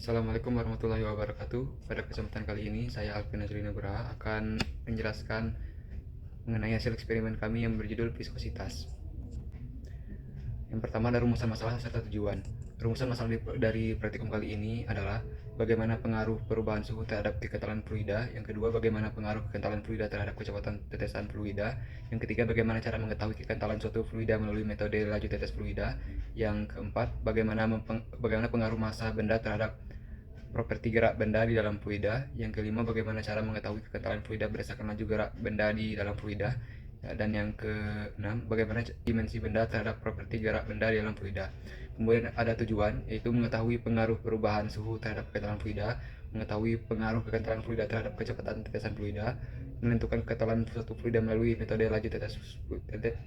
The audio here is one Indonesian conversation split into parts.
Assalamualaikum warahmatullahi wabarakatuh. Pada kesempatan kali ini, saya Alvin Nazrina Nugraha akan menjelaskan mengenai hasil eksperimen kami yang berjudul viskositas. Yang pertama ada rumusan masalah serta tujuan. Rumusan masalah dari praktikum kali ini adalah bagaimana pengaruh perubahan suhu terhadap kekentalan fluida. Yang kedua, bagaimana pengaruh kekentalan fluida terhadap kecepatan tetesan fluida. Yang ketiga, bagaimana cara mengetahui kekentalan suatu fluida melalui metode laju tetes fluida. Yang keempat, bagaimana pengaruh massa benda terhadap properti gerak benda di dalam fluida. Yang kelima, bagaimana cara mengetahui kekentalan fluida berdasarkan laju gerak benda di dalam fluida. Dan yang keenam, bagaimana dimensi benda terhadap properti gerak benda di dalam fluida. Kemudian ada tujuan, yaitu mengetahui pengaruh perubahan suhu terhadap kekentalan fluida, mengetahui pengaruh kekentalan fluida terhadap kecepatan tetesan fluida, menentukan kekentalan suatu fluida melalui metode laju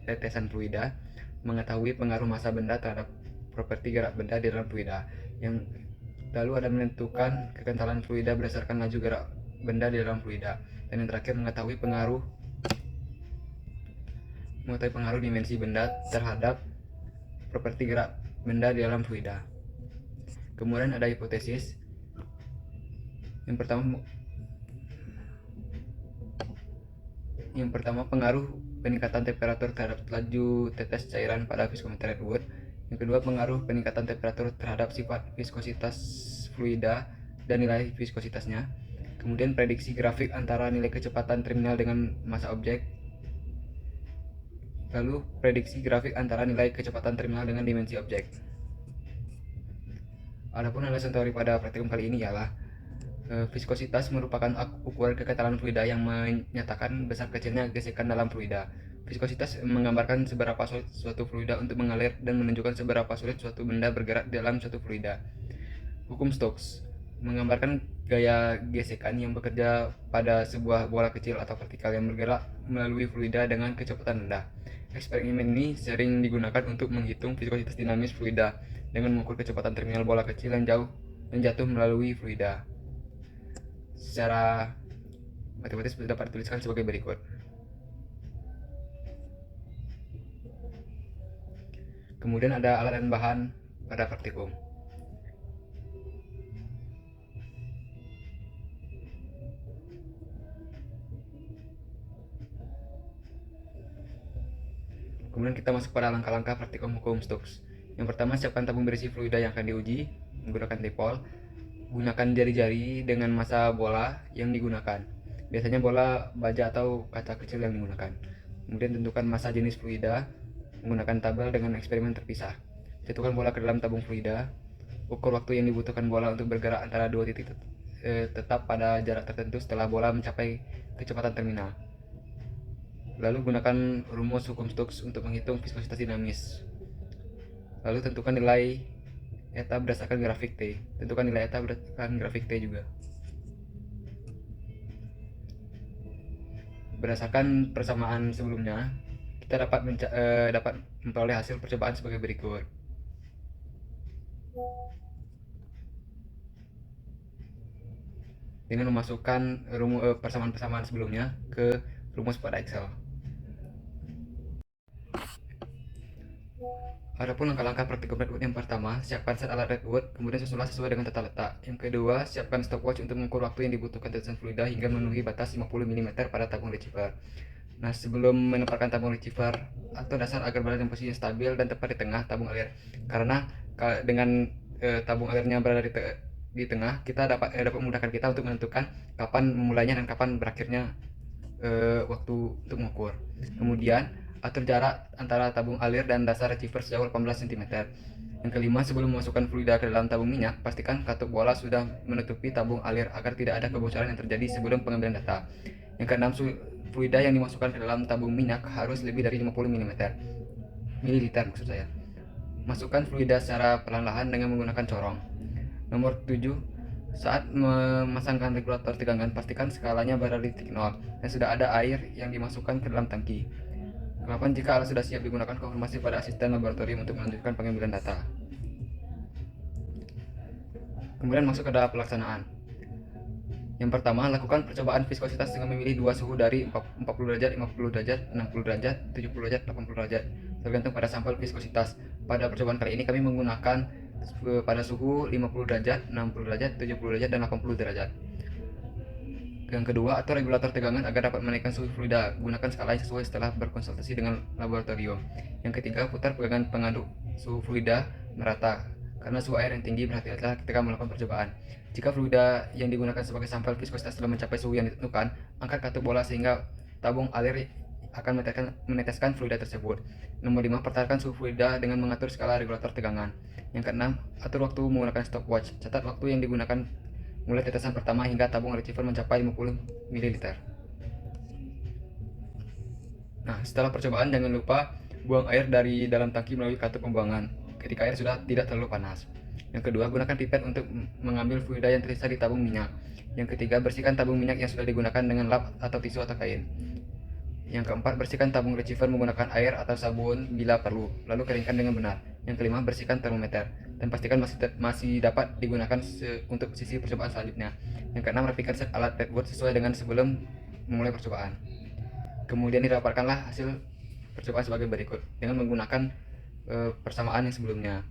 tetesan fluida, mengetahui pengaruh massa benda terhadap properti gerak benda di dalam fluida. Yang lalu ada menentukan kekentalan fluida berdasarkan laju gerak benda di dalam fluida. Dan yang terakhir, mengetahui pengaruh dimensi benda terhadap properti gerak benda di dalam fluida. Kemudian ada hipotesis. Yang pertama, pengaruh peningkatan temperatur terhadap laju tetes cairan pada viskometer Redwood. Yang kedua, pengaruh peningkatan temperatur terhadap sifat viskositas fluida dan nilai viskositasnya. Kemudian prediksi grafik antara nilai kecepatan terminal dengan massa objek. Lalu prediksi grafik antara nilai kecepatan terminal dengan dimensi objek. Adapun alasan teori pada praktikum kali ini ialah viskositas merupakan ukuran kekentalan fluida yang menyatakan besar kecilnya gesekan dalam fluida. Viskositas menggambarkan seberapa sulit suatu fluida untuk mengalir dan menunjukkan seberapa sulit suatu benda bergerak dalam suatu fluida. Hukum Stokes menggambarkan gaya gesekan yang bekerja pada sebuah bola kecil atau vertikal yang bergerak melalui fluida dengan kecepatan rendah. Eksperimen ini sering digunakan untuk menghitung viskositas dinamis fluida dengan mengukur kecepatan terminal bola kecil yang jatuh melalui fluida. Secara matematis dapat dituliskan sebagai berikut. Kemudian ada alat dan bahan pada praktikum. Kemudian kita masuk pada langkah-langkah praktikum hukum Stokes. Yang pertama, siapkan tabung berisi fluida yang akan diuji menggunakan tepol. Gunakan jari-jari dengan massa bola yang digunakan. Biasanya bola baja atau kaca kecil yang digunakan. Kemudian tentukan massa jenis fluida menggunakan tabel dengan eksperimen terpisah. Jatuhkan bola ke dalam tabung fluida. Ukur waktu yang dibutuhkan bola untuk bergerak antara dua titik tetap pada jarak tertentu setelah bola mencapai kecepatan terminal. Lalu gunakan rumus hukum Stokes untuk menghitung viskositas dinamis. Lalu tentukan nilai eta berdasarkan grafik T. Tentukan nilai eta berdasarkan grafik T juga. Berdasarkan persamaan sebelumnya, kita dapat memperoleh hasil percobaan sebagai berikut. Dengan memasukkan persamaan-persamaan sebelumnya ke rumus pada Excel. Adapun langkah-langkah praktikum Redwood yang pertama, siapkan set alat Redwood, kemudian susunlah sesuai dengan tata letak. Yang kedua, siapkan stopwatch untuk mengukur waktu yang dibutuhkan tetesan fluida hingga memenuhi batas 50 mm pada tabung receiver. Nah, sebelum menempatkan tabung receiver atau dasar agar berada dalam posisi stabil dan tepat di tengah tabung alir, karena dengan tabung alirnya berada di tengah, kita dapat memudahkan kita untuk menentukan kapan memulainya dan kapan berakhirnya waktu untuk mengukur. Kemudian atur jarak antara tabung alir dan dasar receiver sejauh 18 cm. Yang kelima, sebelum memasukkan fluida ke dalam tabung minyak, pastikan katup bola sudah menutupi tabung alir agar tidak ada kebocoran yang terjadi sebelum pengambilan data. Yang keenam, fluida yang dimasukkan ke dalam tabung minyak harus lebih dari 50 mililiter maksud saya. Masukkan fluida secara perlahan-lahan dengan menggunakan corong. Nomor 7, saat memasangkan regulator tegangan, pastikan skalanya berada di titik 0 dan sudah ada air yang dimasukkan ke dalam tangki. 8. Jika alat sudah siap digunakan, konfirmasi pada asisten laboratorium untuk melanjutkan pengambilan data. Kemudian masuk ke dalam pelaksanaan. Yang pertama, lakukan percobaan viskositas dengan memilih dua suhu dari 40 derajat, 50 derajat, 60 derajat, 70 derajat, 80 derajat, tergantung pada sampel viskositas. Pada percobaan kali ini kami menggunakan pada suhu 50 derajat, 60 derajat, 70 derajat, dan 80 derajat. Yang kedua, atur regulator tegangan agar dapat menaikkan suhu fluida. Gunakan skala yang sesuai setelah berkonsultasi dengan laboratorium. Yang ketiga, putar pegangan pengaduk suhu fluida merata. Karena suhu air yang tinggi, berhati-hatilah ketika melakukan percobaan. Jika fluida yang digunakan sebagai sampel viskositas telah mencapai suhu yang ditentukan, angkat katup bola sehingga tabung alir akan meneteskan fluida tersebut. Nomor 5, pertahankan suhu fluida dengan mengatur skala regulator tegangan. Yang keenam, atur waktu menggunakan stopwatch. Catat waktu yang digunakan mulai tetesan pertama hingga tabung receiver mencapai 50 ml. Nah, setelah percobaan jangan lupa buang air dari dalam tangki melalui katup pembuangan ketika air sudah tidak terlalu panas. Yang kedua, gunakan pipet untuk mengambil fluida yang tersisa di tabung minyak. Yang ketiga, bersihkan tabung minyak yang sudah digunakan dengan lap atau tisu atau kain. Yang keempat, bersihkan tabung receiver menggunakan air atau sabun bila perlu, lalu keringkan dengan benar. Yang kelima, bersihkan termometer dan pastikan masih dapat digunakan untuk sisi percobaan selanjutnya. Yang keenam, rapikan set alat Redwood sesuai dengan sebelum memulai percobaan. Kemudian didapatkanlah hasil percobaan sebagai berikut dengan menggunakan persamaan yang sebelumnya.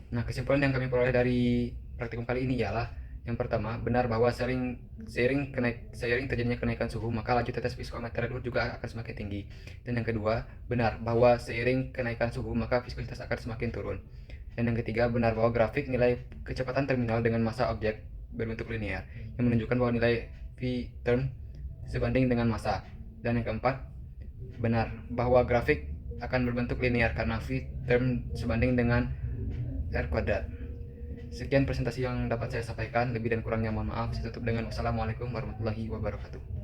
Nah, kesimpulan yang kami peroleh dari praktikum kali ini ialah yang pertama, benar bahwa seiring terjadinya kenaikan suhu, maka laju tetes viskometer Redwood juga akan semakin tinggi. Dan yang kedua, benar bahwa seiring kenaikan suhu, maka viskositas akan semakin turun. Dan yang ketiga, benar bahwa grafik nilai kecepatan terminal dengan massa objek berbentuk linear yang menunjukkan bahwa nilai V term sebanding dengan massa. Dan yang keempat, benar bahwa grafik akan berbentuk linear karena V term sebanding dengan R kuadrat. Sekian presentasi yang dapat saya sampaikan, lebih dan kurangnya mohon maaf. Saya tutup dengan wassalamualaikum warahmatullahi wabarakatuh.